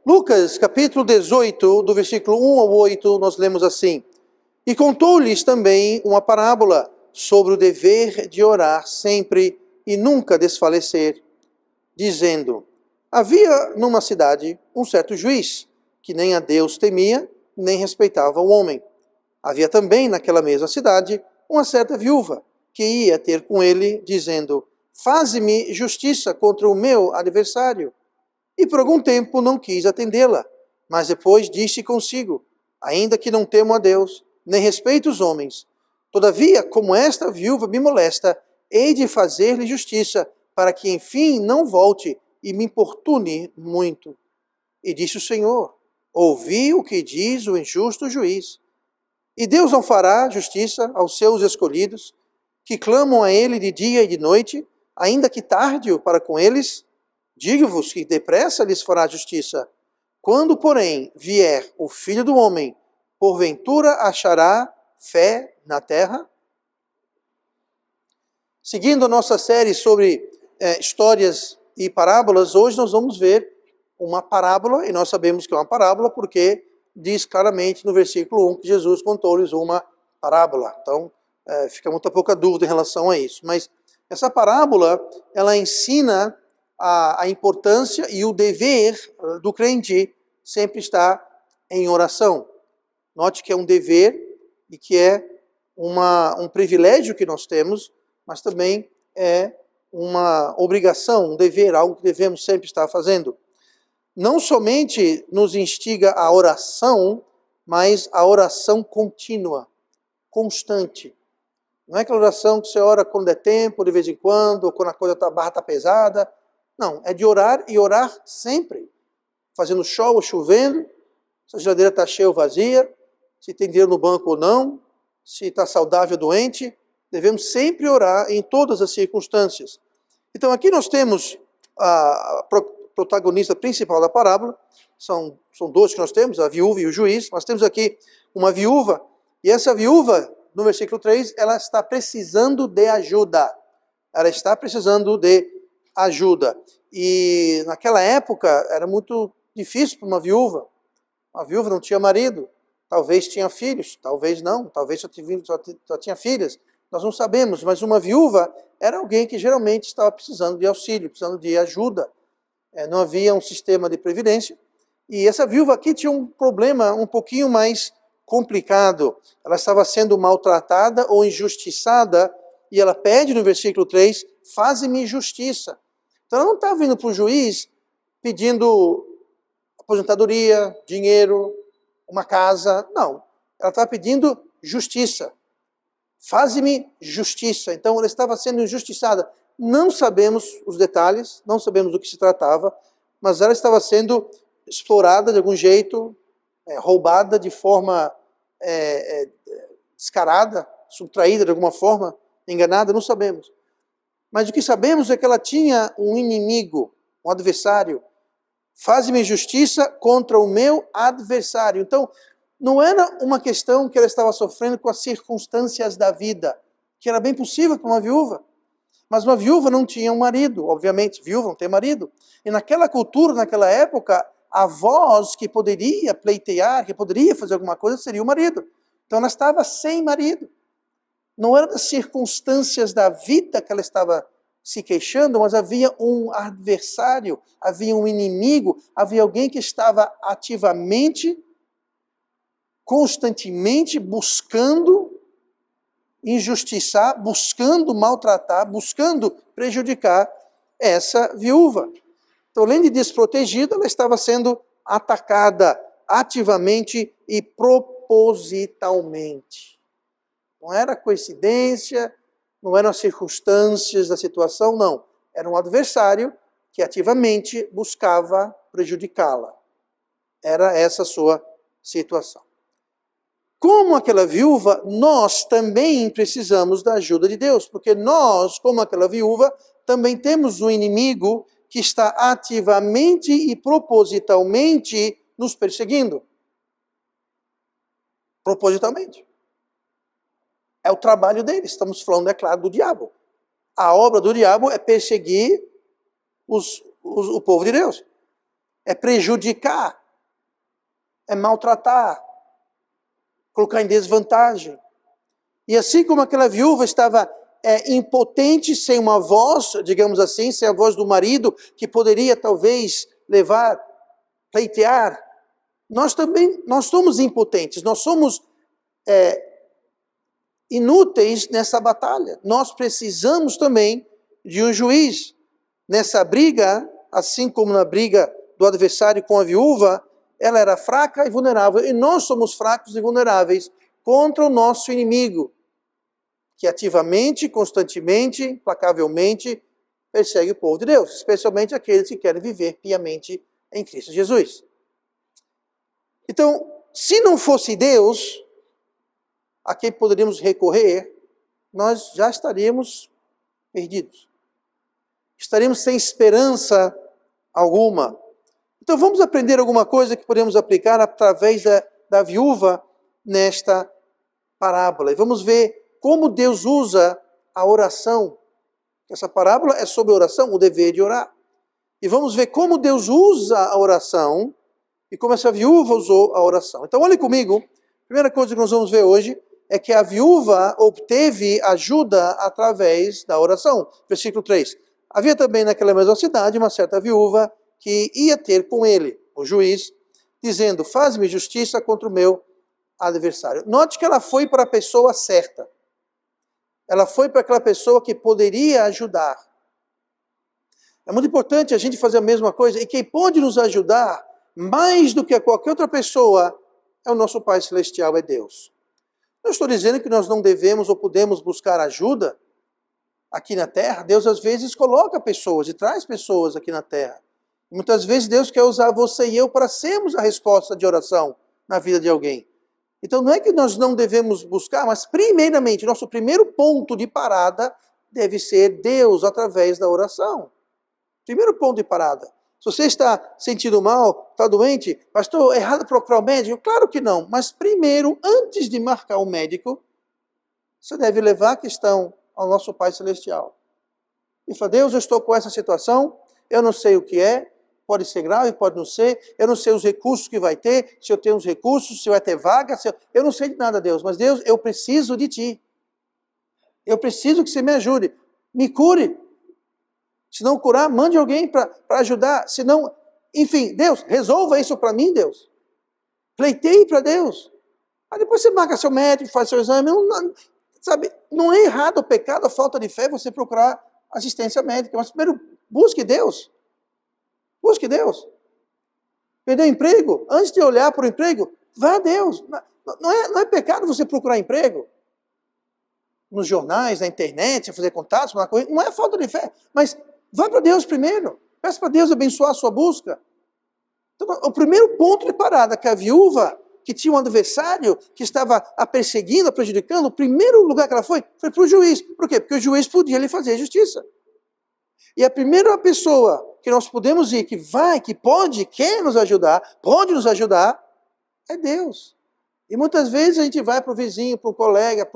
Lucas, capítulo 18, do versículo 1 ao 8, nós lemos assim: E contou-lhes também uma parábola sobre o dever de orar sempre e nunca desfalecer, dizendo: Havia numa cidade um certo juiz, que nem a Deus temia, nem respeitava o homem. Havia também naquela mesma cidade uma certa viúva, que ia ter com ele, dizendo: Faze-me justiça contra o meu adversário. E por algum tempo não quis atendê-la, mas depois disse consigo: Ainda que não temo a Deus, nem respeito os homens, todavia, como esta viúva me molesta, hei de fazer-lhe justiça, para que enfim não volte e me importune muito. E disse o Senhor: Ouvi o que diz o injusto juiz. E Deus não fará justiça aos seus escolhidos, que clamam a ele de dia e de noite, ainda que tarde-o para com eles? Digo-vos que depressa lhes fará justiça. Quando, porém, vier o Filho do Homem, porventura achará fé na terra? Seguindo a nossa série sobre histórias e parábolas, hoje nós vamos ver uma parábola, e nós sabemos que é uma parábola porque diz claramente no versículo 1 que Jesus contou-lhes uma parábola. Então, fica muita pouca dúvida em relação a isso. Mas essa parábola, ela ensina a importância e o dever do crente sempre estar em oração. Note que é um dever e que é um privilégio que nós temos, mas também é uma obrigação, um dever, algo que devemos sempre estar fazendo. Não somente nos instiga a oração, mas a oração contínua, constante. Não é aquela oração que você ora quando é tempo, de vez em quando, ou quando a barra está pesada. Não, é de orar e orar sempre. Fazendo sol ou chovendo, se a geladeira está cheia ou vazia, se tem dinheiro no banco ou não, se está saudável ou doente. Devemos sempre orar em todas as circunstâncias. Então aqui nós temos a protagonista principal da parábola. São dois que nós temos, a viúva e o juiz. Nós temos aqui uma viúva, e essa viúva, no versículo 3, ela está precisando de ajuda. Ela está precisando de ajuda. E naquela época era muito difícil para uma viúva. Uma viúva não tinha marido, talvez tinha filhos, talvez não, talvez só tinha filhas. Nós não sabemos, mas uma viúva era alguém que geralmente estava precisando de auxílio, precisando de ajuda. Não havia um sistema de previdência. E essa viúva aqui tinha um problema um pouquinho mais complicado. Ela estava sendo maltratada ou injustiçada, e ela pede no versículo 3, faze-me justiça. Então ela não estava vindo para o juiz pedindo aposentadoria, dinheiro, uma casa. Não, ela estava pedindo justiça. Faze-me justiça. Então ela estava sendo injustiçada. Não sabemos os detalhes, não sabemos do que se tratava, mas ela estava sendo explorada de algum jeito, roubada de forma descarada, subtraída de alguma forma, enganada, não sabemos. Mas o que sabemos é que ela tinha um inimigo, um adversário. Faze-me justiça contra o meu adversário. Então, não era uma questão que ela estava sofrendo com as circunstâncias da vida, que era bem possível para uma viúva. Mas uma viúva não tinha um marido, obviamente, viúva não tem marido. E naquela cultura, naquela época, a voz que poderia pleitear, que poderia fazer alguma coisa, seria o marido. Então ela estava sem marido. Não era das circunstâncias da vida que ela estava se queixando, mas havia um adversário, havia um inimigo, havia alguém que estava ativamente, constantemente buscando injustiçar, buscando maltratar, buscando prejudicar essa viúva. Então, além de desprotegida, ela estava sendo atacada ativamente e propositalmente. Não era coincidência, não eram as circunstâncias da situação, não. Era um adversário que ativamente buscava prejudicá-la. Era essa a sua situação. Como aquela viúva, nós também precisamos da ajuda de Deus, porque nós, como aquela viúva, também temos um inimigo que está ativamente e propositalmente nos perseguindo. Propositalmente. É o trabalho dele. Estamos falando, é claro, do diabo. A obra do diabo é perseguir o povo de Deus. é prejudicar, é maltratar, colocar em desvantagem. E assim como aquela viúva estava impotente, sem uma voz, digamos assim, sem a voz do marido, que poderia talvez levar, pleitear, nós somos impotentes, nós somos inúteis nessa batalha. Nós precisamos também de um juiz. Nessa briga, assim como na briga do adversário com a viúva, ela era fraca e vulnerável, e nós somos fracos e vulneráveis contra o nosso inimigo, que ativamente, constantemente, implacavelmente persegue o povo de Deus, especialmente aqueles que querem viver piamente em Cristo Jesus. Então, se não fosse Deus a quem poderíamos recorrer, nós já estaríamos perdidos. Estaríamos sem esperança alguma. Então vamos aprender alguma coisa que podemos aplicar através da viúva nesta parábola. E vamos ver como Deus usa a oração. Essa parábola é sobre oração, o dever de orar. E vamos ver como Deus usa a oração e como essa viúva usou a oração. Então olhe comigo, a primeira coisa que nós vamos ver hoje é que a viúva obteve ajuda através da oração. Versículo 3. Havia também naquela mesma cidade uma certa viúva que ia ter com ele, o juiz, dizendo, faz-me justiça contra o meu adversário. Note que ela foi para a pessoa certa. Ela foi para aquela pessoa que poderia ajudar. É muito importante a gente fazer a mesma coisa, e quem pode nos ajudar, mais do que qualquer outra pessoa, é o nosso Pai Celestial, é Deus. Não estou dizendo que nós não devemos ou podemos buscar ajuda aqui na terra. Deus às vezes coloca pessoas e traz pessoas aqui na terra. Muitas vezes Deus quer usar você e eu para sermos a resposta de oração na vida de alguém. Então não é que nós não devemos buscar, mas primeiramente, nosso primeiro ponto de parada deve ser Deus através da oração. Primeiro ponto de parada. Se você está sentindo mal, está doente, pastor, é errado procurar o médico? Claro que não, mas primeiro, antes de marcar o médico, você deve levar a questão ao nosso Pai Celestial. E fala, Deus, eu estou com essa situação, eu não sei o que é, pode ser grave, pode não ser, eu não sei os recursos que vai ter, se eu tenho os recursos, se vai ter vaga, eu não sei de nada, Deus, mas Deus, eu preciso de Ti. Eu preciso que você me ajude, me cure. Se não curar, mande alguém para ajudar, se não, enfim, Deus, resolva isso para mim, Deus. Pleiteie para Deus. Aí depois você marca seu médico, faz seu exame, sabe, não é errado o pecado, a falta de fé, você procurar assistência médica, mas primeiro busque Deus. Busque Deus. Perdeu o emprego? Antes de olhar para o emprego, vá a Deus. Não é pecado você procurar emprego. Nos jornais, na internet, fazer contatos, não é falta de fé. Mas vá para Deus primeiro. Peça para Deus abençoar a sua busca. Então, o primeiro ponto de parada que a viúva, que tinha um adversário, que estava a perseguindo, a prejudicando, o primeiro lugar que ela foi para o juiz. Por quê? Porque o juiz podia lhe fazer justiça. E a primeira pessoa que nós podemos ir, que vai, que pode, quer nos ajudar, pode nos ajudar, é Deus. E muitas vezes a gente vai para o vizinho, para o colega,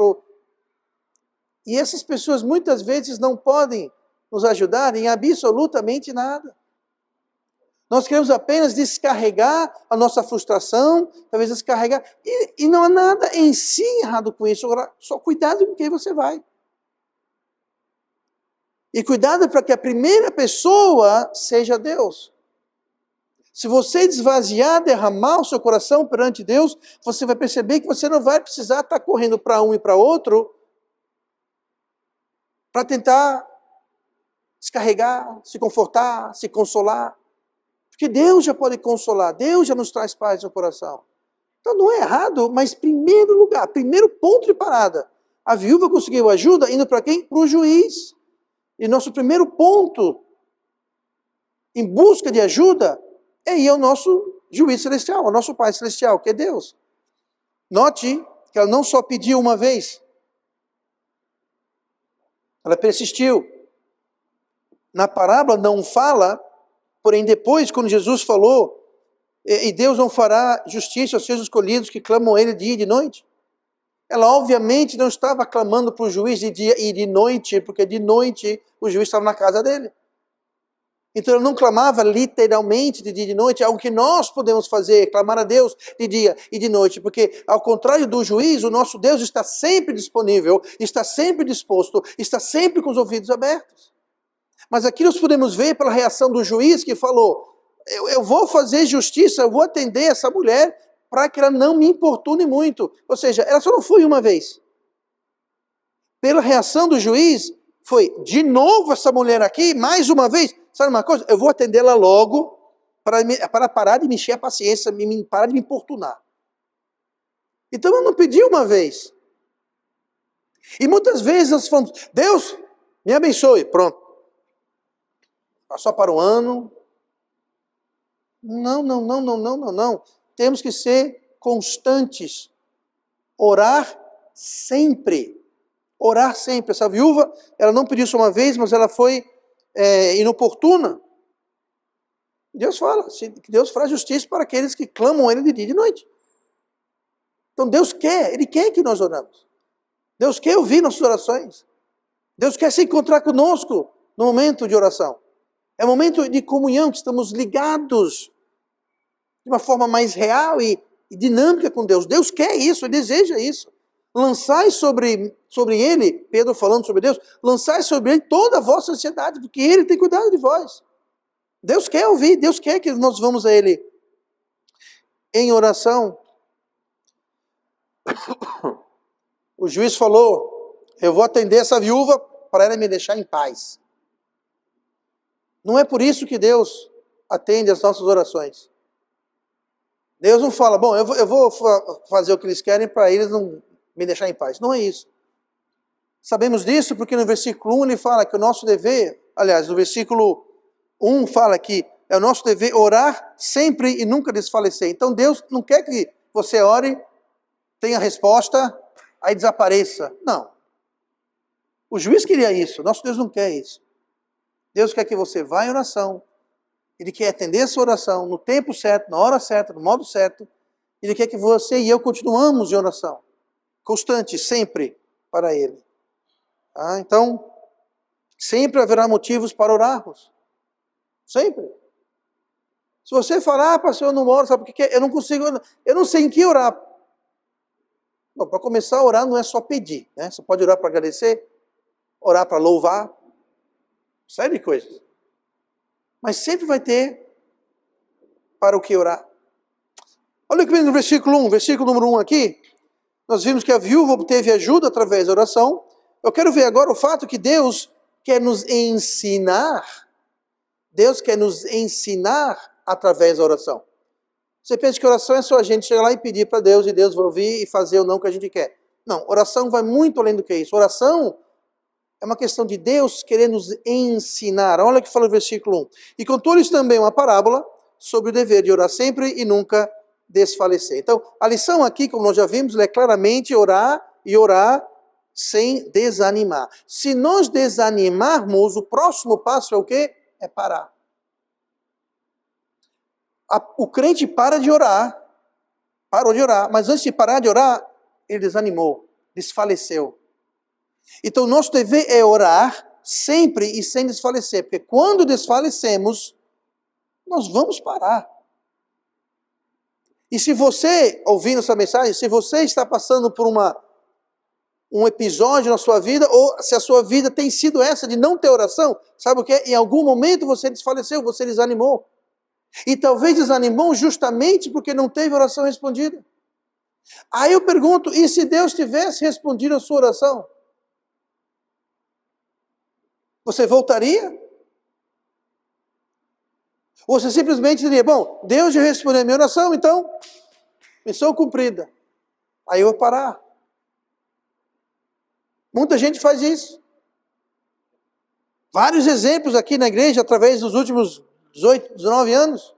e essas pessoas muitas vezes não podem nos ajudar em absolutamente nada. Nós queremos apenas descarregar a nossa frustração, talvez descarregar, e não há nada em si errado com isso. Agora, só cuidado com quem você vai. E cuidado para que a primeira pessoa seja Deus. Se você esvaziar, derramar o seu coração perante Deus, você vai perceber que você não vai precisar estar correndo para um e para outro para tentar descarregar, se confortar, se consolar. Porque Deus já pode consolar, Deus já nos traz paz no coração. Então não é errado, mas primeiro lugar, primeiro ponto de parada. A viúva conseguiu ajuda indo para quem? Para o juiz. E nosso primeiro ponto em busca de ajuda é ir ao nosso juiz celestial, ao nosso Pai Celestial, que é Deus. Note que ela não só pediu uma vez, ela persistiu. Na parábola não fala, porém depois, quando Jesus falou, e Deus não fará justiça aos seus escolhidos que clamam a Ele dia e de noite. Ela obviamente não estava clamando para o juiz de dia e de noite, porque de noite o juiz estava na casa dele. Então ela não clamava literalmente de dia e de noite, é algo que nós podemos fazer, clamar a Deus de dia e de noite, porque ao contrário do juiz, o nosso Deus está sempre disponível, está sempre disposto, está sempre com os ouvidos abertos. Mas aqui nós podemos ver pela reação do juiz que falou, eu vou fazer justiça, eu vou atender essa mulher para que ela não me importune muito. Ou seja, ela só não foi uma vez. Pela reação do juiz, foi de novo essa mulher aqui, mais uma vez. Sabe uma coisa? Eu vou atendê-la logo para parar de me encher a paciência, parar de me importunar. Então eu não pedi uma vez. E muitas vezes nós falamos, Deus, me abençoe. Pronto. Passou para o ano. Não. Temos que ser constantes. Orar sempre. Orar sempre. Essa viúva, ela não pediu só uma vez, mas ela foi inoportuna. Deus fala que Deus faz justiça para aqueles que clamam a Ele de dia e de noite. Então Deus quer, Ele quer que nós oramos. Deus quer ouvir nossas orações. Deus quer se encontrar conosco no momento de oração. É um momento de comunhão, que estamos ligados de uma forma mais real e dinâmica com Deus. Deus quer isso, Ele deseja isso. Lançai sobre Ele, Pedro falando sobre Deus, lançai sobre Ele toda a vossa ansiedade, porque Ele tem cuidado de vós. Deus quer ouvir, Deus quer que nós vamos a Ele em oração. O juiz falou, eu vou atender essa viúva para ela me deixar em paz. Não é por isso que Deus atende as nossas orações. Deus não fala, bom, eu vou fazer o que eles querem para eles não me deixar em paz. Não é isso. Sabemos disso porque no versículo 1 ele fala que o nosso dever, aliás, no versículo 1 fala que é o nosso dever orar sempre e nunca desfalecer. Então Deus não quer que você ore, tenha resposta, aí desapareça. Não. O juiz queria isso, nosso Deus não quer isso. Deus quer que você vá em oração. Ele quer atender essa oração no tempo certo, na hora certa, no modo certo. Ele quer que você e eu continuamos em oração. Constante, sempre, para Ele. Então, sempre haverá motivos para orarmos. Sempre. Se você falar, pastor, eu não oro, sabe por quê? Eu não consigo, eu não sei em que orar. Bom, para começar a orar não é só pedir, né? Você pode orar para agradecer, orar para louvar, série de coisas. Mas sempre vai ter para o que orar. Olha o que vem no versículo 1, versículo número 1 aqui. Nós vimos que a viúva obteve ajuda através da oração. Eu quero ver agora o fato que Deus quer nos ensinar. Deus quer nos ensinar através da oração. Você pensa que oração é só a gente chegar lá e pedir para Deus e Deus vai ouvir e fazer ou não o que a gente quer. Não, oração vai muito além do que isso. Oração é uma questão de Deus querer nos ensinar. Olha o que fala o versículo 1. E contou-lhes também uma parábola sobre o dever de orar sempre e nunca desfalecer. Então, a lição aqui, como nós já vimos, é claramente orar e orar sem desanimar. Se nós desanimarmos, o próximo passo é o quê? É parar. O crente para de orar, parou de orar, mas antes de parar de orar, ele desanimou, desfaleceu. Então, nosso dever é orar sempre e sem desfalecer, porque quando desfalecemos, nós vamos parar. E se você, ouvindo essa mensagem, se você está passando por um episódio na sua vida, ou se a sua vida tem sido essa de não ter oração, sabe o que é? Em algum momento você desfaleceu, você desanimou. E talvez desanimou justamente porque não teve oração respondida. Aí eu pergunto, e se Deus tivesse respondido a sua oração? Você voltaria? Ou você simplesmente diria, bom, Deus já respondeu a minha oração, então, missão cumprida. Aí eu vou parar. Muita gente faz isso. Vários exemplos aqui na igreja, através dos últimos 18, 19 anos.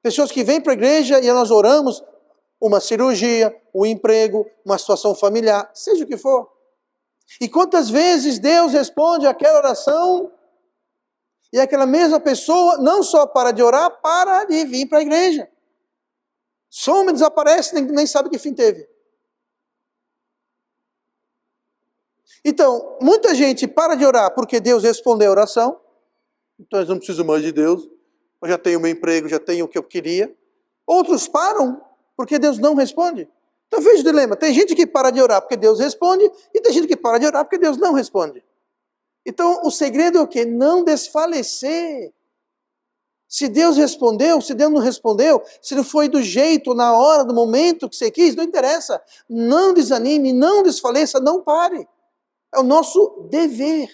Pessoas que vêm para a igreja e nós oramos uma cirurgia, um emprego, uma situação familiar, seja o que for. E quantas vezes Deus responde aquela oração e aquela mesma pessoa não só para de orar, para de vir para a igreja. Some, desaparece, nem sabe que fim teve. Então, muita gente para de orar porque Deus respondeu a oração. Então, eu não preciso mais de Deus. Eu já tenho meu emprego, já tenho o que eu queria. Outros param porque Deus não responde. Então, veja o dilema. Tem gente que para de orar porque Deus responde, e tem gente que para de orar porque Deus não responde. Então, o segredo é o quê? Não desfalecer. Se Deus respondeu, se Deus não respondeu, se não foi do jeito, na hora, do momento que você quis, não interessa. Não desanime, não desfaleça, não pare. É o nosso dever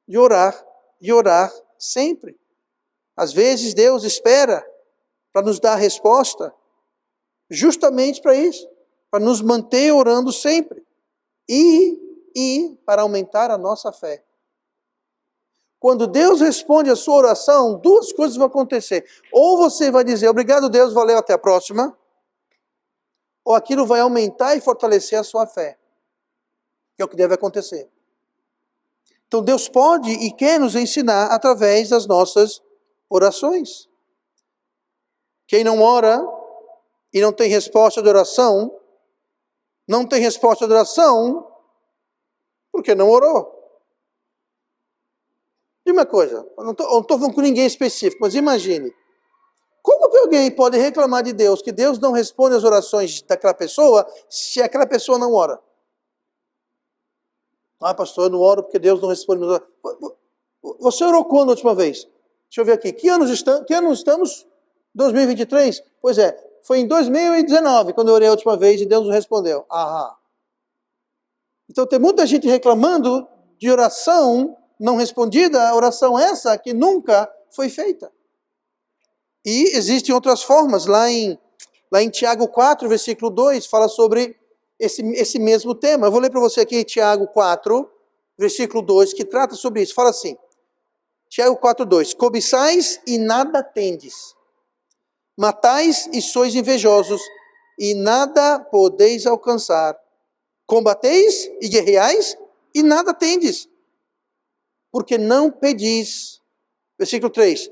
de orar sempre. Às vezes Deus espera para nos dar a resposta, justamente para isso, para nos manter orando sempre e para aumentar a nossa fé. Quando Deus responde a sua oração, duas coisas vão acontecer. Ou você vai dizer, obrigado Deus, valeu, até a próxima. Ou aquilo vai aumentar e fortalecer a sua fé. Que é o que deve acontecer. Então Deus pode e quer nos ensinar através das nossas orações. Quem não ora e não tem resposta de oração, não tem resposta de oração porque não orou. E uma coisa, eu não estou falando com ninguém específico, mas imagine, como que alguém pode reclamar de Deus, que Deus não responde às orações daquela pessoa, se aquela pessoa não ora? Ah, pastor, eu não oro porque Deus não responde. Você orou quando a última vez? Deixa eu ver aqui, que ano estamos? 2023? Pois é, foi em 2019 quando eu orei a última vez e Deus não respondeu. Aham. Então tem muita gente reclamando de oração não respondida, oração essa que nunca foi feita. E existem outras formas, lá em Tiago 4, versículo 2, fala sobre esse mesmo tema. Eu vou ler para você aqui Tiago 4, versículo 2, que trata sobre isso. Fala assim, Tiago 4, 2, cobiçais e nada tendes, matais e sois invejosos, e nada podeis alcançar. Combateis e guerreais, e nada tendes, porque não pedis. Versículo 3,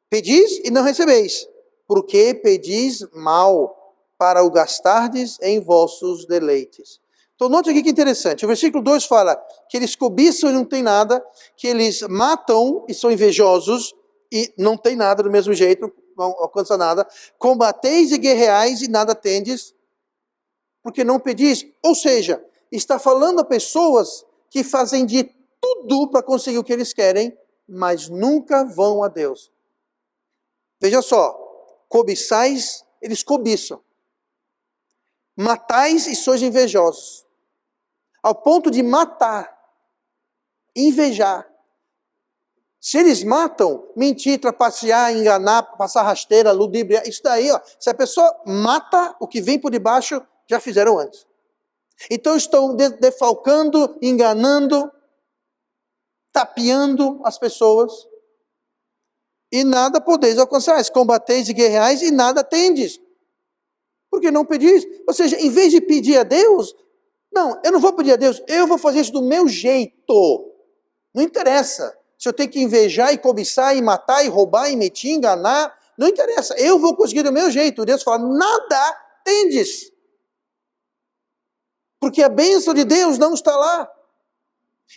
pedis e não recebeis, porque pedis mal, para o gastardes em vossos deleites. Então note aqui que interessante, o versículo 2 fala que eles cobiçam e não tem nada, que eles matam e são invejosos, e não tem nada do mesmo jeito, não alcança nada. Combateis e guerreais e nada tendes, porque não pedis. Ou seja, está falando a pessoas que fazem de tudo para conseguir o que eles querem, mas nunca vão a Deus. Veja só, cobiçais, eles cobiçam. Matais e sois invejosos. Ao ponto de matar, invejar. Se eles matam, mentir, trapacear, enganar, passar rasteira, ludibriar, isso daí, ó, se a pessoa mata, o que vem por debaixo, já fizeram antes. Então estão defalcando, enganando, tapeando as pessoas. E nada podeis alcançar. Combateis e guerreais e nada tendes. Porque não pedis. Ou seja, em vez de pedir a Deus, não, eu não vou pedir a Deus, eu vou fazer isso do meu jeito. Não interessa. Se eu tenho que invejar e cobiçar e matar e roubar e mentir, enganar, não interessa. Eu vou conseguir do meu jeito. Deus fala, nada tendes. Porque a bênção de Deus não está lá.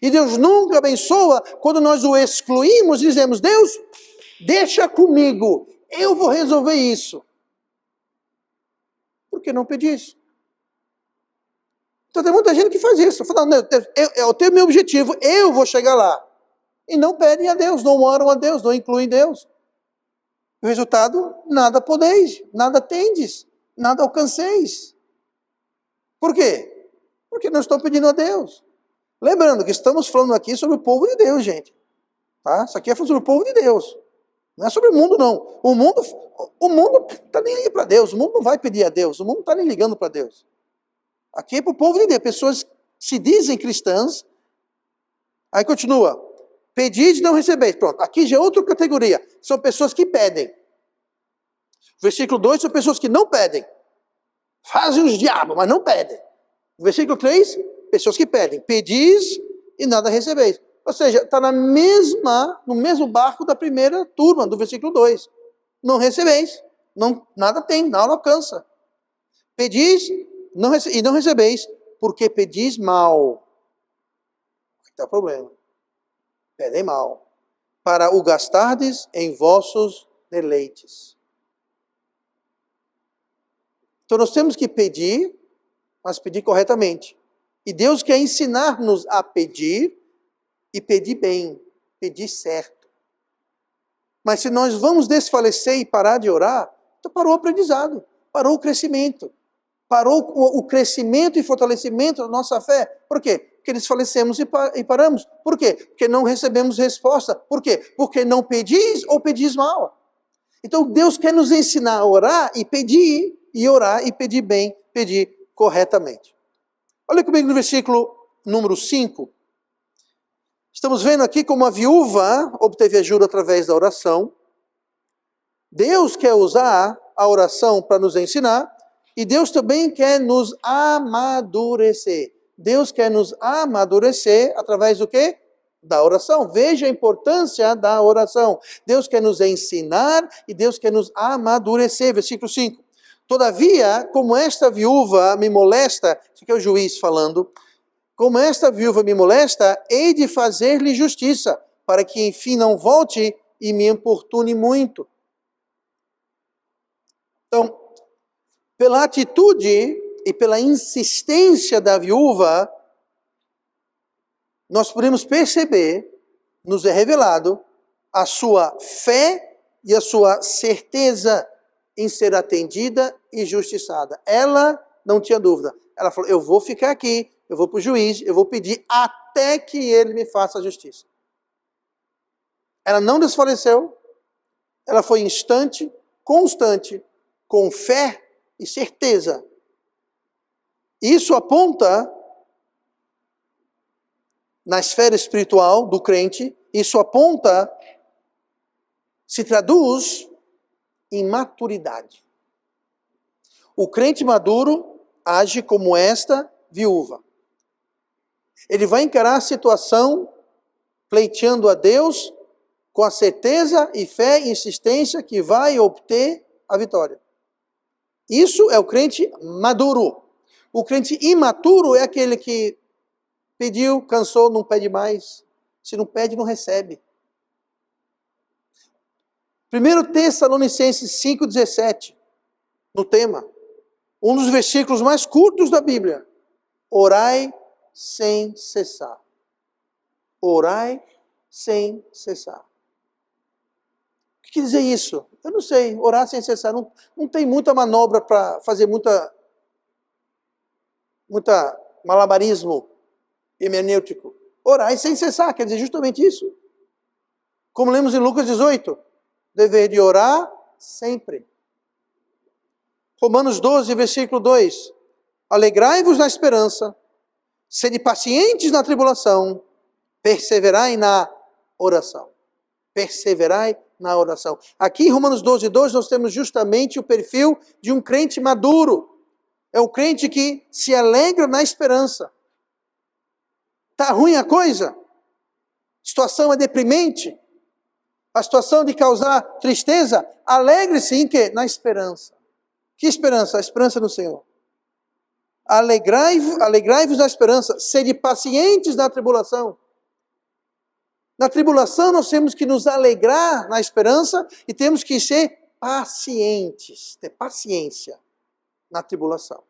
E Deus nunca abençoa quando nós o excluímos e dizemos, Deus, deixa comigo, eu vou resolver isso. Por que não pedis? Então tem muita gente que faz isso. Fala, não, eu tenho meu objetivo, eu vou chegar lá. E não pedem a Deus, não oram a Deus, não incluem Deus. O resultado, nada podeis, nada tendes, nada alcanceis. Por quê? Porque não estão pedindo a Deus. Lembrando que estamos falando aqui sobre o povo de Deus, gente. Tá? Isso aqui é sobre o povo de Deus. Não é sobre o mundo, não. O mundo está nem aí para Deus. O mundo não vai pedir a Deus. O mundo não está nem ligando para Deus. Aqui é para o povo de Deus. Pessoas que se dizem cristãs. Aí continua. Pedis e não recebeis. Pronto. Aqui já é outra categoria. São pessoas que pedem. Versículo 2 são pessoas que não pedem. Fazem os diabos, mas não pedem. Versículo 3, pessoas que pedem. Pedis e nada recebeis. Ou seja, está no mesmo barco da primeira turma, do versículo 2. Não recebeis, nada tem, nada alcança. Pedis e não recebeis, porque pedis mal. é o problema. Pedem mal. Para o gastardes em vossos deleites. Então nós temos que pedir, mas pedir corretamente. E Deus quer ensinar-nos a pedir e pedir bem, pedir certo. Mas se nós vamos desfalecer e parar de orar, então parou o aprendizado, parou o crescimento. Parou o crescimento e fortalecimento da nossa fé. Por quê? Porque desfalecemos e paramos. Por quê? Porque não recebemos resposta. Por quê? Porque não pedis ou pedis mal. Então Deus quer nos ensinar a orar e pedir, e orar e pedir bem, pedir corretamente. Olha comigo no versículo número 5. Estamos vendo aqui como a viúva obteve ajuda através da oração. Deus quer usar a oração para nos ensinar, e Deus também quer nos amadurecer. Deus quer nos amadurecer através do quê? Da oração. Veja a importância da oração. Deus quer nos ensinar e Deus quer nos amadurecer. Versículo 5. Todavia, como esta viúva me molesta, isso aqui é o juiz falando, como esta viúva me molesta, hei de fazer-lhe justiça, para que enfim não volte e me importune muito. Então, pela atitude e pela insistência da viúva, nós podemos perceber, nos é revelado, a sua fé e a sua certeza em ser atendida e justiçada. Ela não tinha dúvida. Ela falou, eu vou ficar aqui, eu vou para o juiz, eu vou pedir até que ele me faça a justiça. Ela não desfaleceu, ela foi instante, constante, com fé e certeza. Isso aponta, na esfera espiritual do crente, isso aponta, se traduz em maturidade. O crente maduro age como esta viúva. Ele vai encarar a situação pleiteando a Deus com a certeza e fé e insistência que vai obter a vitória. Isso é o crente maduro. O crente imaturo é aquele que pediu, cansou, não pede mais. Se não pede, não recebe. 1 Tessalonicenses 5,17, no tema, um dos versículos mais curtos da Bíblia. Orai sem cessar. Orai sem cessar. O que quer dizer isso? Eu não sei, orar sem cessar. Não tem muita manobra para fazer muita malabarismo hermenêutico. Orar sem cessar, quer dizer justamente isso. Como lemos em Lucas 18, dever de orar sempre. Romanos 12, versículo 2. Alegrai-vos na esperança, sede pacientes na tribulação, perseverai na oração. Perseverai na oração. Aqui em Romanos 12, 2, nós temos justamente o perfil de um crente maduro. É um crente que se alegra na esperança. Está ruim a coisa? A situação é deprimente? A situação de causar tristeza? Alegre-se em quê? Na esperança. Que esperança? A esperança no Senhor. Alegrai-vos na esperança. Sede pacientes na tribulação. Na tribulação nós temos que nos alegrar na esperança e temos que ser pacientes, ter paciência na tribulação.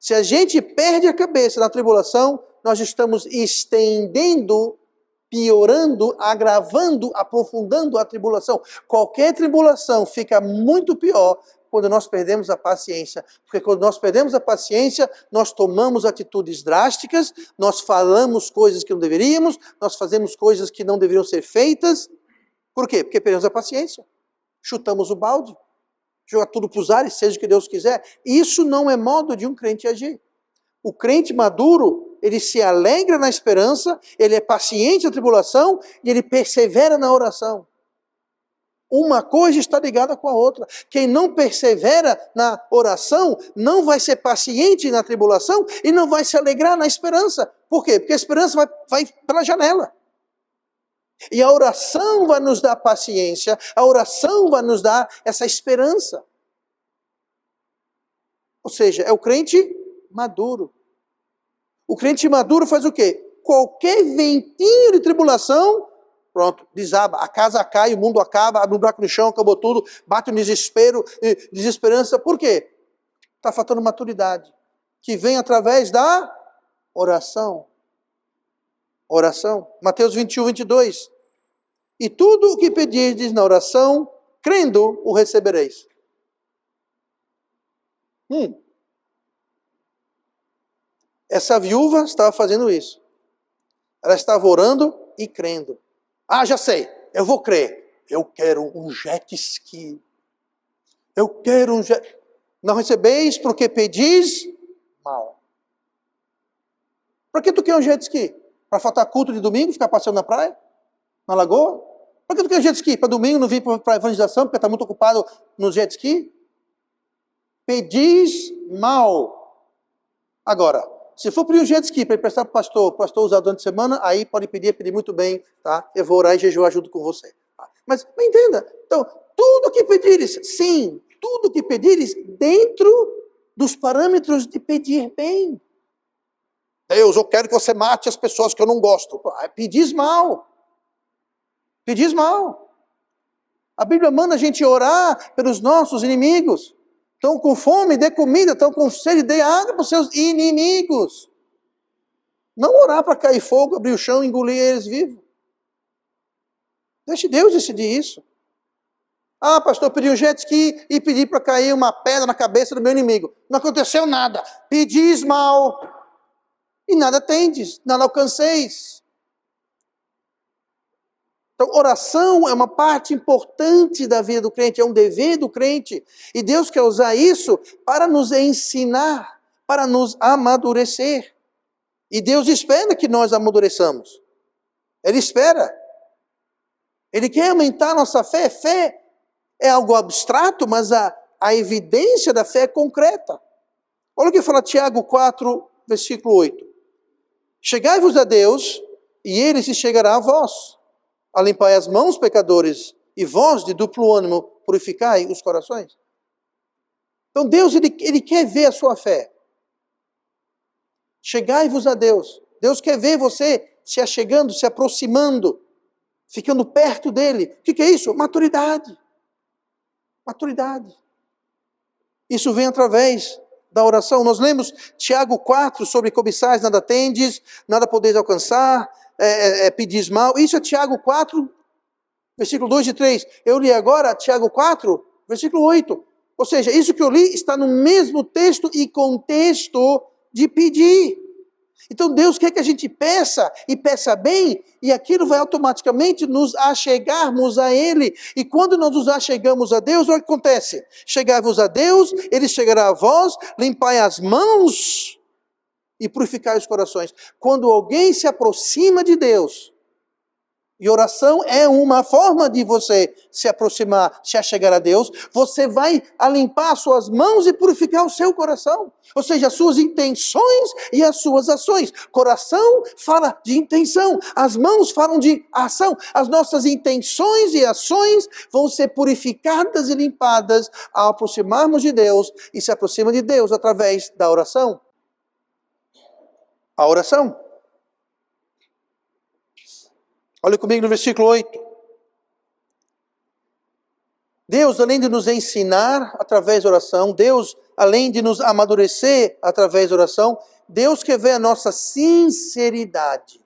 Se a gente perde a cabeça na tribulação, nós estamos estendendo, piorando, agravando, aprofundando a tribulação. Qualquer tribulação fica muito pior quando nós perdemos a paciência. Porque quando nós perdemos a paciência, nós tomamos atitudes drásticas, nós falamos coisas que não deveríamos, nós fazemos coisas que não deveriam ser feitas. Por quê? Porque perdemos a paciência. Chutamos o balde. Joga tudo para os ares, seja o que Deus quiser. Isso não é modo de um crente agir. O crente maduro, ele se alegra na esperança, ele é paciente na tribulação e ele persevera na oração. Uma coisa está ligada com a outra. Quem não persevera na oração não vai ser paciente na tribulação e não vai se alegrar na esperança. Por quê? Porque a esperança vai pela janela. E a oração vai nos dar paciência, a oração vai nos dar essa esperança. Ou seja, é o crente maduro. O crente maduro faz o quê? qualquer ventinho de tribulação, pronto, desaba, a casa cai, o mundo acaba, abre um buraco no chão, acabou tudo, bate um desespero, desesperança. Por quê? Está faltando maturidade, que vem através da oração. Oração. Mateus 21, 22. E tudo o que pedirdes na oração, crendo, o recebereis. Essa viúva estava fazendo isso. Ela estava orando e crendo. Ah, já sei, eu vou crer. Eu quero um jet ski. Eu quero um jet... Não recebeis porque pedis mal. Para que tu quer um jet ski? Para faltar culto de domingo, ficar passeando na praia? Na lagoa? Para que tu quer um jet ski? Para domingo não vir para a evangelização, porque está muito ocupado no jet ski? Pedis mal. Agora, se for pedir um jet ski para emprestar para o pastor usar durante a semana, aí pode pedir muito bem, tá? Eu vou orar e jejuar junto com você. Tá? Mas entenda, então, tudo que pedires, sim, tudo que pedires dentro dos parâmetros de pedir bem. Deus, eu quero que você mate as pessoas que eu não gosto. Pedis mal. Pedis mal. A Bíblia manda a gente orar pelos nossos inimigos. Estão com fome, dê comida. Estão com sede, dê água para os seus inimigos. Não orar para cair fogo, abrir o chão e engolir eles vivos. Deixe Deus decidir isso. Ah, pastor, eu pedi um jet ski e pedi para cair uma pedra na cabeça do meu inimigo. Não aconteceu nada. Pedis mal. E nada tendes, nada alcanceis. Então, oração é uma parte importante da vida do crente, é um dever do crente. E Deus quer usar isso para nos ensinar, para nos amadurecer. E Deus espera que nós amadureçamos. Ele espera. Ele quer aumentar a nossa fé. Fé é algo abstrato, mas a evidência da fé é concreta. Olha o que fala Tiago 4, versículo 8. Chegai-vos a Deus, e Ele se chegará a vós. Alimpai as mãos, pecadores, e vós, de duplo ânimo, purificai os corações. Então Deus, ele quer ver a sua fé. Chegai-vos a Deus. Deus quer ver você se achegando, se aproximando, ficando perto dele. O que é isso? Maturidade. Maturidade. Isso vem através da oração. Nós lemos Tiago 4 sobre cobiçais, nada tendes, nada podeis alcançar, pedis mal. Isso é Tiago 4, versículo 2 e 3. Eu li agora Tiago 4, versículo 8. Ou seja, isso que eu li está no mesmo texto e contexto de pedir. Então Deus quer que a gente peça, e peça bem, e aquilo vai automaticamente nos achegarmos a Ele. E quando nós nos achegamos a Deus, o que acontece? Chegai-vos a Deus, Ele chegará a vós, limpai as mãos e purificai os corações. Quando alguém se aproxima de Deus, e oração é uma forma de você se aproximar, se achegar a Deus, você vai limpar as suas mãos e purificar o seu coração. Ou seja, as suas intenções e as suas ações. Coração fala de intenção, as mãos falam de ação. As nossas intenções e ações vão ser purificadas e limpadas ao aproximarmos de Deus, e se aproxima de Deus através da oração. A oração. Olha comigo no versículo 8. Deus, além de nos ensinar através da oração, Deus, além de nos amadurecer através da oração, Deus quer ver a nossa sinceridade.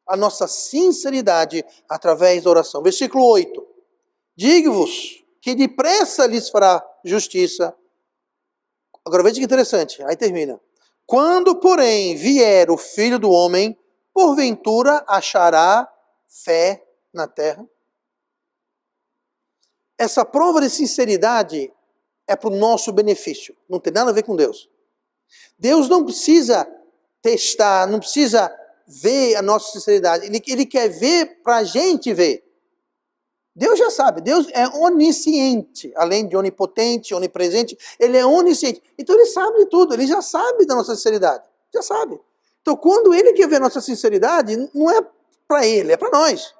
A nossa sinceridade através da oração. Versículo 8. Digo-vos que depressa lhes fará justiça. Agora veja que interessante, aí termina. Quando, porém, vier o Filho do Homem, porventura achará fé na terra? Essa prova de sinceridade é para o nosso benefício, não tem nada a ver com Deus. Deus não precisa testar, não precisa ver a nossa sinceridade, Ele quer ver para a gente ver. Deus já sabe, Deus é onisciente, além de onipotente, onipresente, Ele é onisciente. Então Ele sabe de tudo, Ele já sabe da nossa sinceridade, já sabe. Então quando Ele quer ver a nossa sinceridade, não é para Ele, é para nós.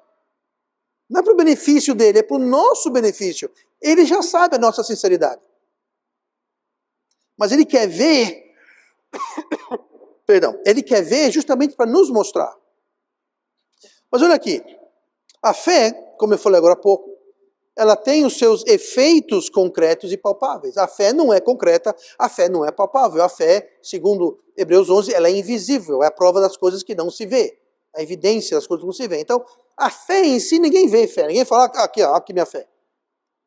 Não é para o benefício dele, é para o nosso benefício. Ele já sabe a nossa sinceridade. Mas Ele quer ver Perdão, ele quer ver justamente para nos mostrar. Mas olha aqui, a fé, como eu falei agora há pouco, ela tem os seus efeitos concretos e palpáveis. A fé não é concreta, a fé não é palpável. A fé, segundo Hebreus 11, ela é invisível, é a prova das coisas que não se vê, a evidência das coisas que não se vê. Então, a fé em si, ninguém vê fé, ninguém fala, aqui, ó, aqui minha fé.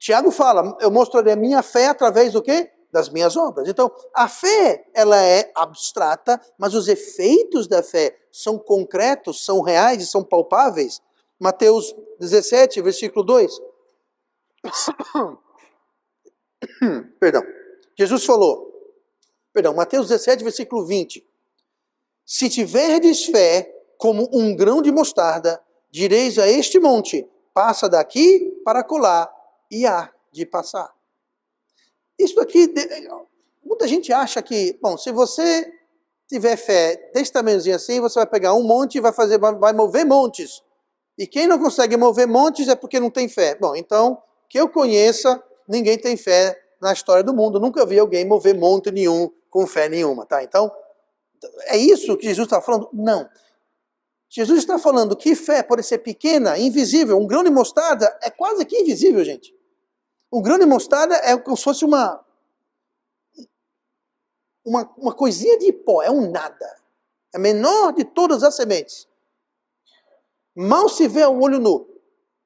Tiago fala, eu mostrarei a minha fé através do quê? Das minhas obras. Então, a fé, ela é abstrata, mas os efeitos da fé são concretos, são reais e são palpáveis. Mateus 17, versículo 2. Perdão. Jesus falou, Mateus 17, versículo 20. Se tiverdes fé como um grão de mostarda, direis a este monte, passa daqui para acolá, e há de passar. Isso aqui, muita gente acha que, bom, se você tiver fé desse tamanhozinho assim, você vai pegar um monte e vai mover montes. E quem não consegue mover montes é porque não tem fé. Bom, então, que eu conheça, ninguém tem fé na história do mundo. Nunca vi alguém mover monte nenhum com fé nenhuma, tá? Então, é isso que Jesus está falando? Não. Jesus está falando que fé pode ser pequena, invisível. Um grão de mostarda é quase que invisível, gente. Um grão de mostarda é como se fosse uma coisinha de pó, é um nada. É a menor de todas as sementes. Mal se vê ao olho nu.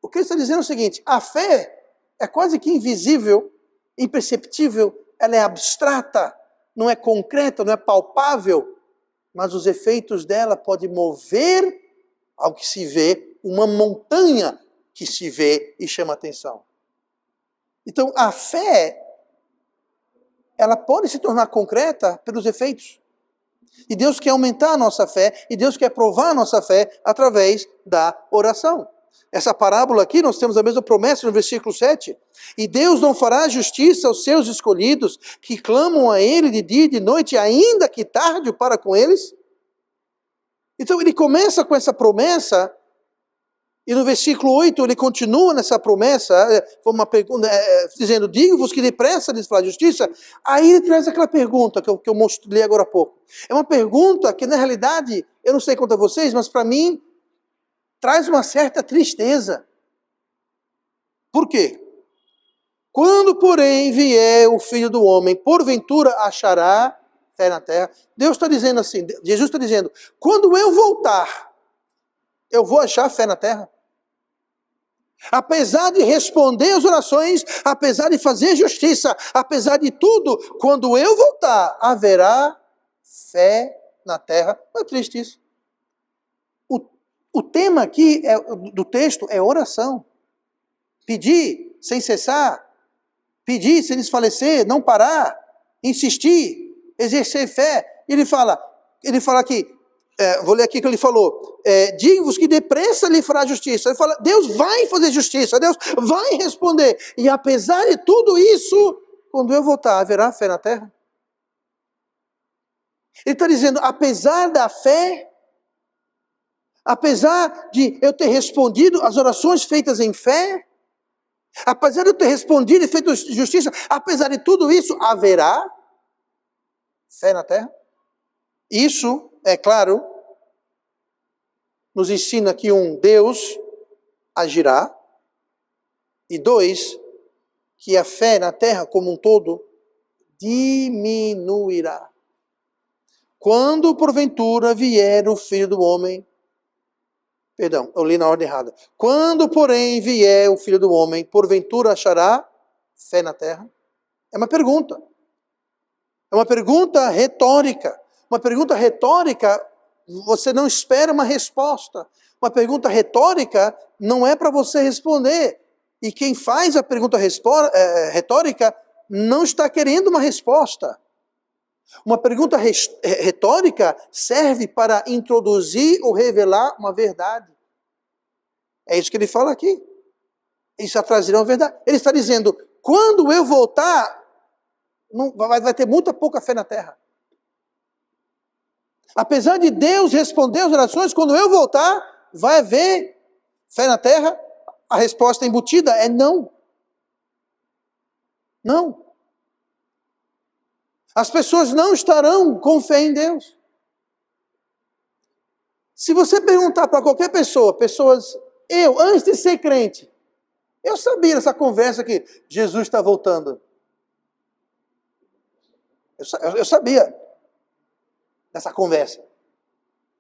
O que ele está dizendo é o seguinte, a fé é quase que invisível, imperceptível, ela é abstrata, não é concreta, não é palpável, mas os efeitos dela podem mover ao que se vê, uma montanha que se vê e chama atenção. Então, a fé, ela pode se tornar concreta pelos efeitos. E Deus quer aumentar a nossa fé, e Deus quer provar a nossa fé através da oração. Essa parábola aqui, nós temos a mesma promessa no versículo 7. E Deus não fará justiça aos seus escolhidos, que clamam a Ele de dia e de noite, ainda que tarde para com eles? Então ele começa com essa promessa, e no versículo 8 ele continua nessa promessa, foi uma pergunta, dizendo, digo-vos que depressa lhes fará justiça. Aí ele traz aquela pergunta que eu li agora há pouco. É uma pergunta que na realidade, eu não sei quanto a vocês, mas para mim, traz uma certa tristeza. Por quê? Quando, porém, vier o Filho do Homem, porventura achará fé na terra? Deus está dizendo assim, Jesus está dizendo, quando eu voltar, eu vou achar fé na terra? Apesar de responder as orações, apesar de fazer justiça, apesar de tudo, quando eu voltar, haverá fé na terra? Não é triste isso? O tema aqui do texto é oração. Pedir sem cessar, pedir sem desfalecer, não parar, insistir, exercer fé. Ele fala aqui, vou ler aqui o que ele falou, digo-vos que depressa lhe fará justiça. Ele fala, Deus vai fazer justiça, Deus vai responder. E apesar de tudo isso, quando eu voltar, haverá fé na terra? Ele está dizendo, apesar da fé, apesar de eu ter respondido as orações feitas em fé, apesar de eu ter respondido e feito justiça, apesar de tudo isso, haverá fé na terra? Isso, é claro, nos ensina que Deus agirá, e dois, que a fé na terra como um todo diminuirá. Quando porventura vier o Filho do Homem, perdão, eu li na ordem errada. Quando, porém, vier o Filho do Homem, porventura achará fé na terra? É uma pergunta. É uma pergunta retórica. Uma pergunta retórica, você não espera uma resposta. Uma pergunta retórica não é para você responder. E quem faz a pergunta retórica não está querendo uma resposta. Uma pergunta retórica serve para introduzir ou revelar uma verdade. É isso que ele fala aqui. Isso trazerá uma verdade. Ele está dizendo, quando eu voltar, vai ter muita pouca fé na terra. Apesar de Deus responder as orações, quando eu voltar, vai haver fé na terra? A resposta embutida é não. Não. As pessoas não estarão com fé em Deus. Se você perguntar para qualquer pessoa, eu, antes de ser crente, eu sabia nessa conversa que Jesus está voltando. Eu sabia dessa conversa.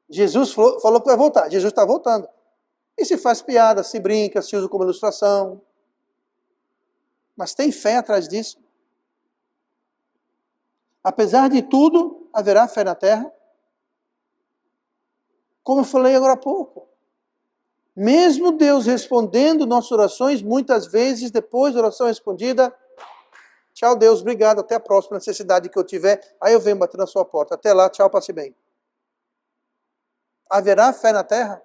Jesus falou que vai voltar. Jesus está voltando. E se faz piada, se brinca, se usa como ilustração. Mas tem fé atrás disso? Apesar de tudo, haverá fé na terra? Como eu falei agora há pouco. Mesmo Deus respondendo nossas orações, muitas vezes, depois da oração respondida, tchau Deus, obrigado, até a próxima necessidade que eu tiver, aí eu venho bater na sua porta. Até lá, tchau, passe bem. Haverá fé na terra?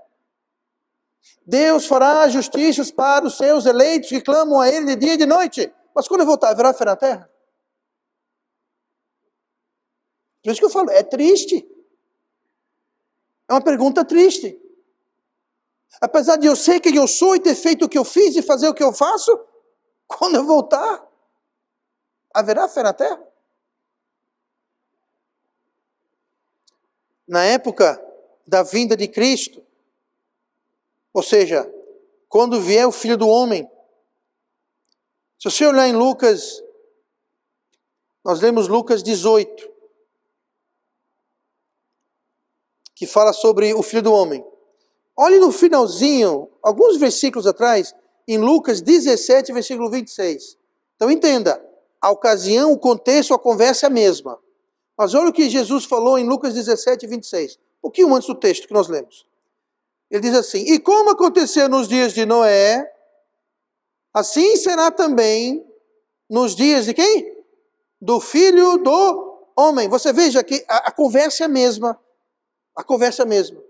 Deus fará justiças para os seus eleitos que clamam a Ele de dia e de noite. Mas quando eu voltar, haverá fé na terra? Por isso que eu falo, é triste. É uma pergunta triste. Apesar de eu ser quem eu sou e ter feito o que eu fiz e fazer o que eu faço, quando eu voltar, haverá fé na terra? Na época da vinda de Cristo, ou seja, quando vier o Filho do Homem, se você olhar em Lucas, nós lemos Lucas 18, que fala sobre o Filho do Homem. Olhe no finalzinho, alguns versículos atrás, em Lucas 17, versículo 26. Então entenda, a ocasião, o contexto, a conversa é a mesma. Mas olha o que Jesus falou em Lucas 17, 26. Um pouquinho antes do texto que nós lemos. Ele diz assim, e como aconteceu nos dias de Noé, assim será também nos dias de quem? Do Filho do Homem. Você veja que a conversa é a mesma. A conversa é a mesma.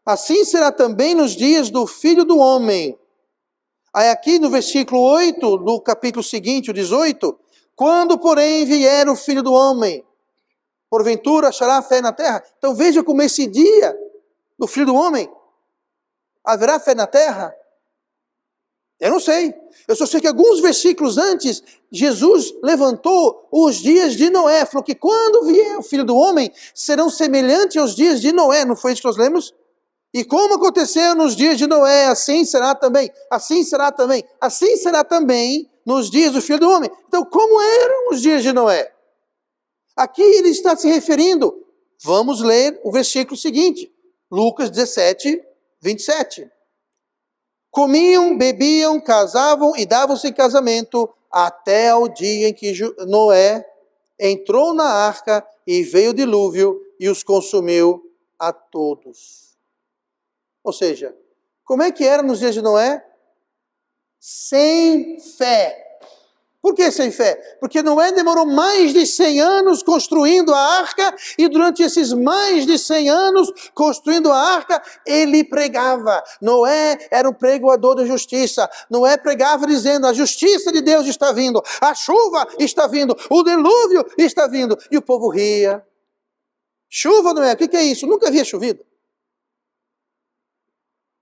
Assim será também nos dias do Filho do Homem. Aí aqui no versículo 8, do capítulo seguinte, o 18, quando porém vier o Filho do Homem, porventura achará fé na terra? Então veja como esse dia do Filho do Homem, haverá fé na terra? Eu não sei. Eu só sei que alguns versículos antes, Jesus levantou os dias de Noé. Falou que quando vier o Filho do Homem, serão semelhantes aos dias de Noé. Não foi isso que nós lemos? E como aconteceu nos dias de Noé, assim será também. Assim será também. Assim será também nos dias do Filho do Homem. Então, como eram os dias de Noé? Aqui ele está se referindo. Vamos ler o versículo seguinte. Lucas 17, 27. Comiam, bebiam, casavam e davam-se em casamento até o dia em que Noé entrou na arca e veio o dilúvio e os consumiu a todos. Ou seja, como é que era nos dias de Noé? Sem fé. Por que sem fé? Porque Noé demorou mais de 100 anos construindo a arca, e durante esses mais de 100 anos construindo a arca, ele pregava. Noé era um pregoador da justiça. Noé pregava dizendo, a justiça de Deus está vindo, a chuva está vindo, o dilúvio está vindo. E o povo ria. Chuva, Noé, o que é isso? Nunca havia chovido.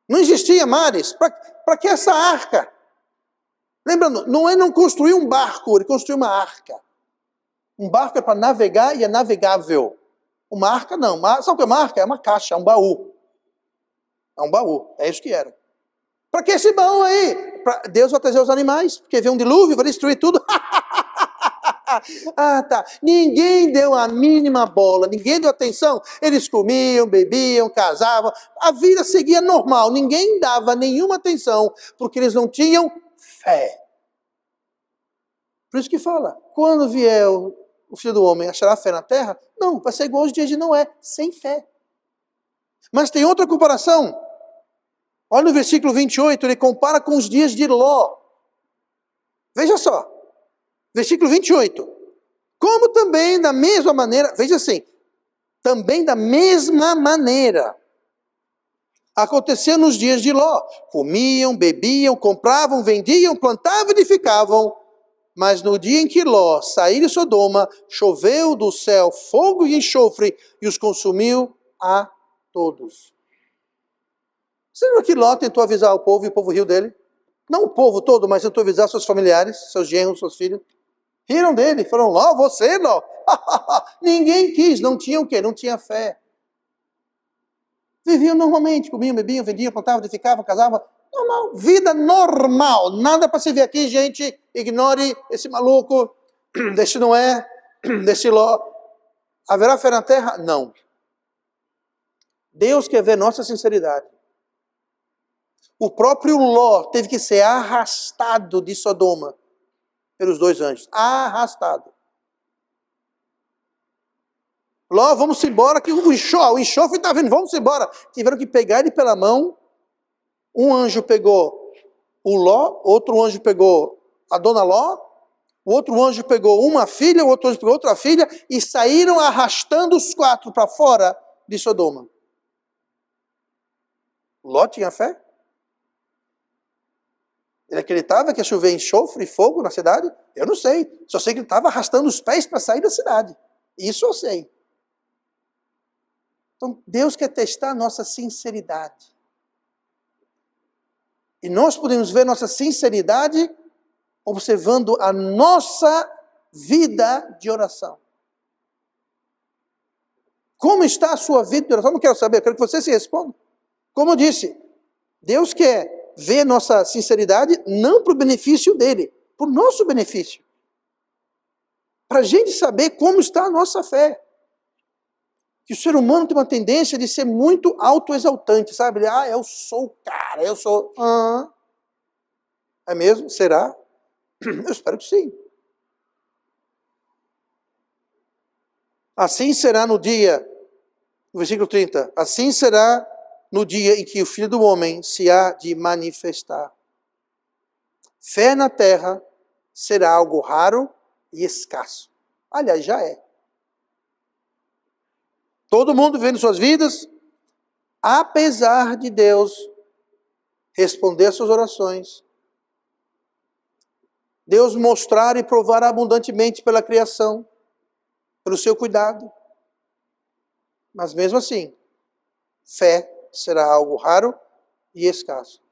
Não existia mares. Para que essa arca? Lembrando, Noé não construiu um barco, ele construiu uma arca. Um barco é para navegar e é navegável. Uma arca não. Sabe o que é uma arca? É uma caixa, é um baú. É um baú, é isso que era. Para que esse baú aí? Deus vai trazer os animais, porque vem um dilúvio, vai destruir tudo. Ah, tá. Ninguém deu a mínima bola, ninguém deu atenção. Eles comiam, bebiam, casavam. A vida seguia normal, ninguém dava nenhuma atenção, porque eles não tinham fé. Por isso que fala, quando vier o Filho do Homem, achará fé na terra? Não, vai ser igual aos dias de Noé, sem fé. Mas tem outra comparação. Olha no versículo 28, ele compara com os dias de Ló. Veja só, versículo 28. Como também da mesma maneira, veja assim, também da mesma maneira, aconteceu nos dias de Ló. Comiam, bebiam, compravam, vendiam, plantavam e edificavam. Mas no dia em que Ló saiu de Sodoma, choveu do céu fogo e enxofre e os consumiu a todos. Você lembra que Ló tentou avisar o povo e o povo riu dele? Não o povo todo, mas tentou avisar seus familiares, seus genros, seus filhos. Riram dele, falaram, Ló, você, Ló. Ninguém quis, não tinha o quê? Não tinha fé. Viviam normalmente, comiam, bebiam, vendiam, plantavam, edificavam, casavam. Normal, vida normal. Nada para se ver aqui, gente. Ignore esse maluco, desse Noé, desse Ló. Haverá fé na terra? Não. Deus quer ver nossa sinceridade. O próprio Ló teve que ser arrastado de Sodoma pelos dois anjos. Arrastado. Ló, vamos embora, que o enxofre está vindo, vamos embora. Tiveram que pegar ele pela mão. Um anjo pegou o Ló, outro anjo pegou a dona Ló, o outro anjo pegou uma filha, o outro anjo pegou outra filha, e saíram arrastando os quatro para fora de Sodoma. Ló tinha fé? Ele acreditava que ia chover enxofre e fogo na cidade? Eu não sei. Só sei que ele estava arrastando os pés para sair da cidade. Isso eu sei. Então, Deus quer testar a nossa sinceridade. E nós podemos ver nossa sinceridade observando a nossa vida de oração. Como está a sua vida de oração? Eu não quero saber, eu quero que você se responda. Como eu disse, Deus quer ver nossa sinceridade não para o benefício dele, para o nosso benefício. Para a gente saber como está a nossa fé. Que o ser humano tem uma tendência de ser muito autoexaltante, sabe? Eu sou o cara, eu sou... É mesmo? Será? Eu espero que sim. Assim será no dia, no versículo 30, assim será no dia em que o Filho do Homem se há de manifestar. Fé na terra será algo raro e escasso. Aliás, já é. Todo mundo vendo suas vidas, apesar de Deus responder às suas orações, Deus mostrar e provar abundantemente pela criação, pelo seu cuidado. Mas mesmo assim, fé será algo raro e escasso.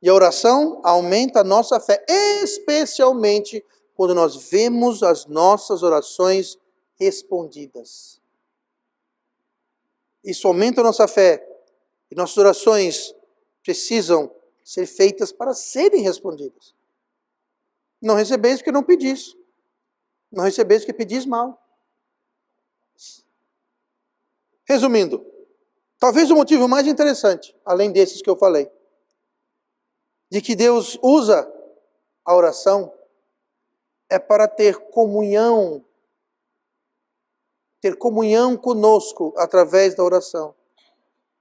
E a oração aumenta a nossa fé, especialmente quando nós vemos as nossas orações respondidas. Isso aumenta a nossa fé. E nossas orações precisam ser feitas para serem respondidas. Não recebeis porque não pedis. Não recebeis porque pedis mal. Resumindo, talvez o motivo mais interessante, além desses que eu falei, de que Deus usa a oração é para ter comunhão conosco através da oração.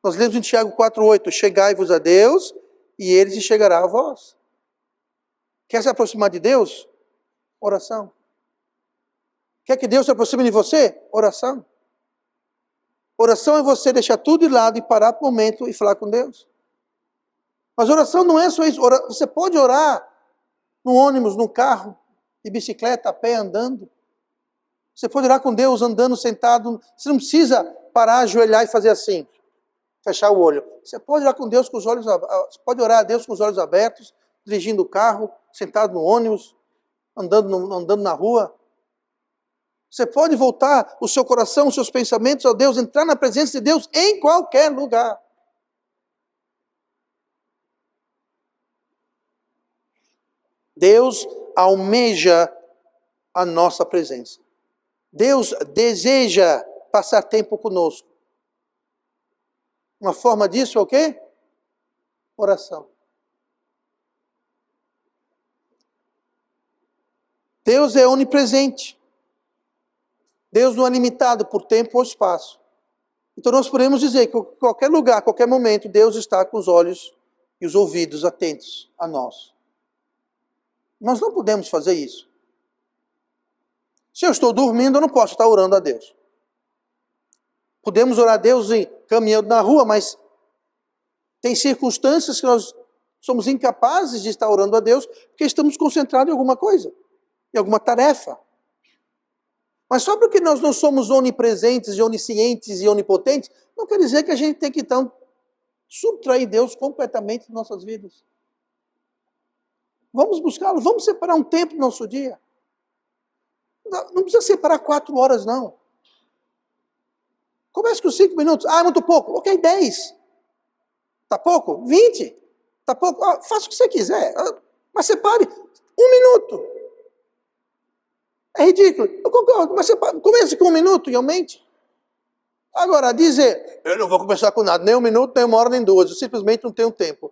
Nós lemos em Tiago 4,8, chegai-vos a Deus e Ele se chegará a vós. Quer se aproximar de Deus? Oração. Quer que Deus se aproxime de você? Oração. Oração é você deixar tudo de lado e parar por um momento e falar com Deus. Mas oração não é só isso. Você pode orar no ônibus, no carro, de bicicleta, a pé, andando. Você pode orar com Deus andando, sentado. Você não precisa parar, ajoelhar e fazer assim, fechar o olho. Você pode orar com Deus com os olhos, você pode orar a Deus com os olhos abertos, dirigindo o carro, sentado no ônibus, andando na rua. Você pode voltar o seu coração, os seus pensamentos a Deus, entrar na presença de Deus em qualquer lugar. Deus almeja a nossa presença. Deus deseja passar tempo conosco. Uma forma disso é o quê? Oração. Deus é onipresente. Deus não é limitado por tempo ou espaço. Então nós podemos dizer que em qualquer lugar, a qualquer momento, Deus está com os olhos e os ouvidos atentos a nós. Nós não podemos fazer isso. Se eu estou dormindo, eu não posso estar orando a Deus. Podemos orar a Deus caminhando na rua, mas tem circunstâncias que nós somos incapazes de estar orando a Deus porque estamos concentrados em alguma coisa, em alguma tarefa. Mas só porque nós não somos onipresentes, e oniscientes e onipotentes, não quer dizer que a gente tem que então subtrair Deus completamente de nossas vidas. Vamos buscá-lo, vamos separar um tempo do nosso dia. Não precisa separar 4 horas, não. Comece com 5 minutos. Ah, é muito pouco. Ok, 10. Tá pouco? 20. Tá pouco? Ah, faça o que você quiser. Mas separe 1 minuto. É ridículo. Eu concordo, mas comece com 1 minuto e aumente. Agora, dizer, eu não vou começar com nada, nem 1 minuto, nem 1 hora, nem 2, eu simplesmente não tenho tempo.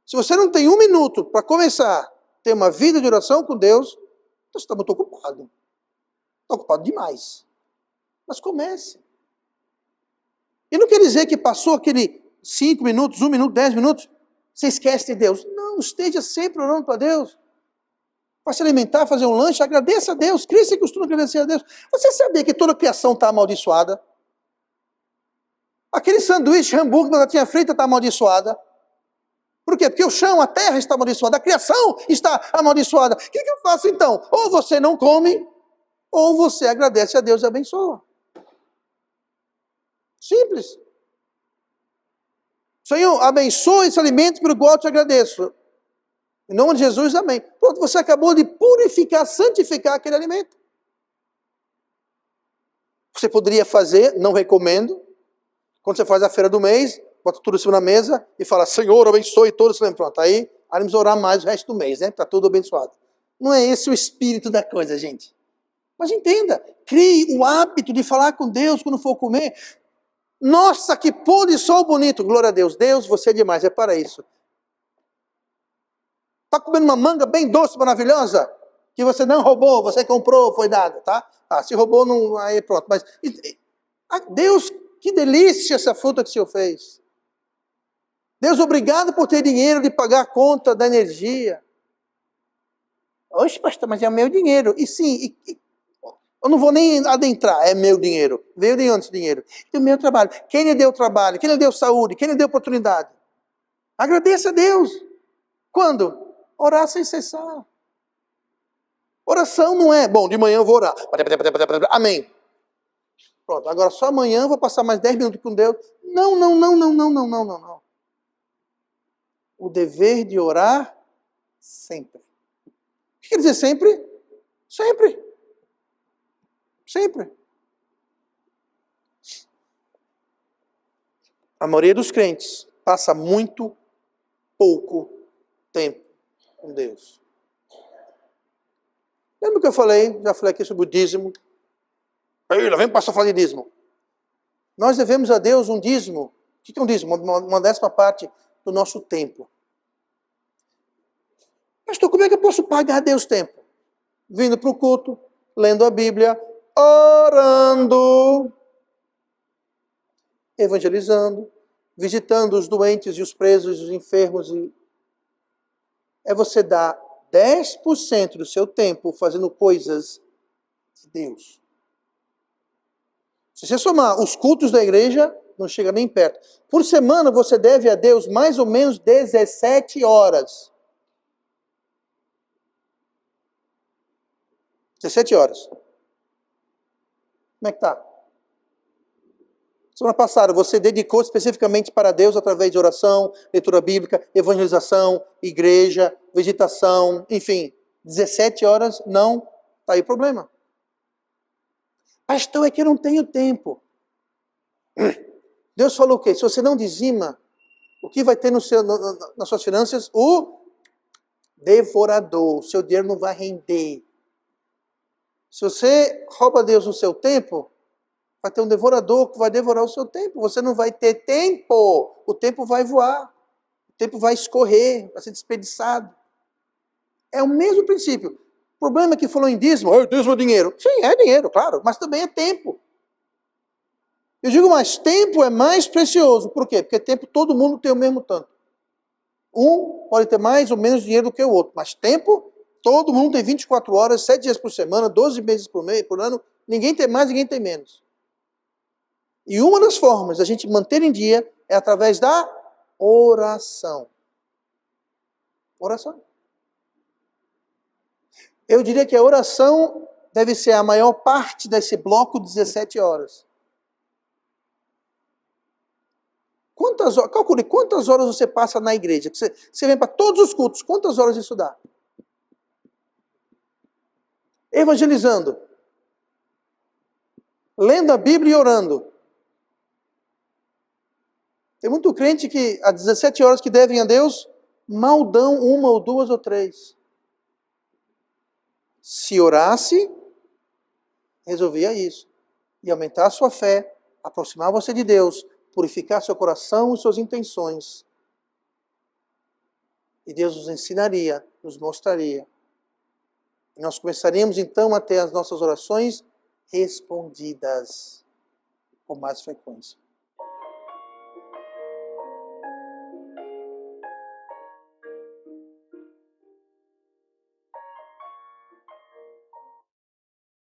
Se você não tem 1 minuto para começar a ter uma vida de oração com Deus, você está muito ocupado. Está ocupado demais. Mas comece. E não quer dizer que passou aquele 5 minutos, 1 minuto, 10 minutos, você esquece de Deus. Não, esteja sempre orando para Deus. Para se alimentar, fazer um lanche, agradeça a Deus. Crie-se e costume agradecer a Deus. Você sabia que toda a criação está amaldiçoada? Aquele sanduíche, hambúrguer, batatinha frita está amaldiçoada. Por quê? Porque o chão, a terra está amaldiçoada, a criação está amaldiçoada. O que eu faço então? Ou você não come, ou você agradece a Deus e abençoa. Simples. Senhor, abençoe esse alimento pelo qual eu te agradeço. Em nome de Jesus, amém. Pronto, você acabou de purificar, santificar aquele alimento. Você poderia fazer, não recomendo, quando você faz a feira do mês, bota tudo em cima da mesa e fala, Senhor, abençoe todos. Pronto, aí vamos orar mais o resto do mês, né? Está tudo abençoado. Não é esse o espírito da coisa, gente. Mas entenda, crie o hábito de falar com Deus quando for comer. Nossa, que pôr de sol bonito. Glória a Deus. Deus, você é demais, é para isso. Está comendo uma manga bem doce, maravilhosa, que você não roubou, você comprou, foi dada, tá? Ah, se roubou, não, aí pronto. Mas, Deus, que delícia essa fruta que o Senhor fez. Deus, obrigado por ter dinheiro de pagar a conta da energia. Oxe, pastor, mas é o meu dinheiro. E sim, eu não vou nem adentrar, é meu dinheiro. Veio de onde esse dinheiro? Do meu trabalho. Quem lhe deu trabalho? Quem lhe deu saúde? Quem lhe deu oportunidade? Agradeça a Deus. Quando? Orar sem cessar. Oração não é, bom, de manhã eu vou orar. Amém. Pronto, agora só amanhã eu vou passar mais 10 minutos com Deus. Não, não, não, não, não, não, não, não, não. O dever de orar sempre. O que quer dizer sempre? Sempre. Sempre. A maioria dos crentes passa muito pouco tempo com Deus. Lembra que eu falei, já falei aqui sobre o dízimo? Aí, lá vem o pastor falar de dízimo. Nós devemos a Deus um dízimo. O que é um dízimo? Uma 10ª parte do nosso tempo. Pastor, como é que eu posso pagar a Deus tempo? Vindo para o culto, lendo a Bíblia, orando, evangelizando, visitando os doentes e os presos e os enfermos. É você dar 10% do seu tempo fazendo coisas de Deus. Se você somar os cultos da igreja, não chega nem perto. Por semana você deve a Deus mais ou menos 17 horas. 17 horas. Como é que tá? Semana passada você dedicou especificamente para Deus através de oração, leitura bíblica, evangelização, igreja, visitação, enfim. 17 horas, não. Está aí o problema. Pastor, é que eu não tenho tempo. Deus falou o quê? Se você não dizima, o que vai ter nas suas finanças? O devorador. O seu dinheiro não vai render. Se você rouba Deus no seu tempo, vai ter um devorador que vai devorar o seu tempo. Você não vai ter tempo. O tempo vai voar. O tempo vai escorrer, vai ser desperdiçado. É o mesmo princípio. O problema é que falou em dízimo. Oh, dízimo é dinheiro. Sim, é dinheiro, claro. Mas também é tempo. Eu digo mais, tempo é mais precioso. Por quê? Porque tempo todo mundo tem o mesmo tanto. Um pode ter mais ou menos dinheiro do que o outro. Mas tempo, todo mundo tem 24 horas, 7 dias por semana, 12 meses por mês, por ano. Ninguém tem mais, ninguém tem menos. E uma das formas da gente manter em dia é através da oração. Oração. Eu diria que a oração deve ser a maior parte desse bloco de 17 horas. Calcule quantas horas você passa na igreja. Você vem para todos os cultos, quantas horas isso dá? Evangelizando. Lendo a Bíblia e orando. Tem muito crente que às 17 horas que devem a Deus, mal dão uma ou duas ou três. Se orasse, resolvia isso. E aumentar a sua fé, aproximar você de Deus, purificar seu coração e suas intenções. E Deus nos ensinaria, nos mostraria. E nós começaríamos então a ter as nossas orações respondidas com mais frequência.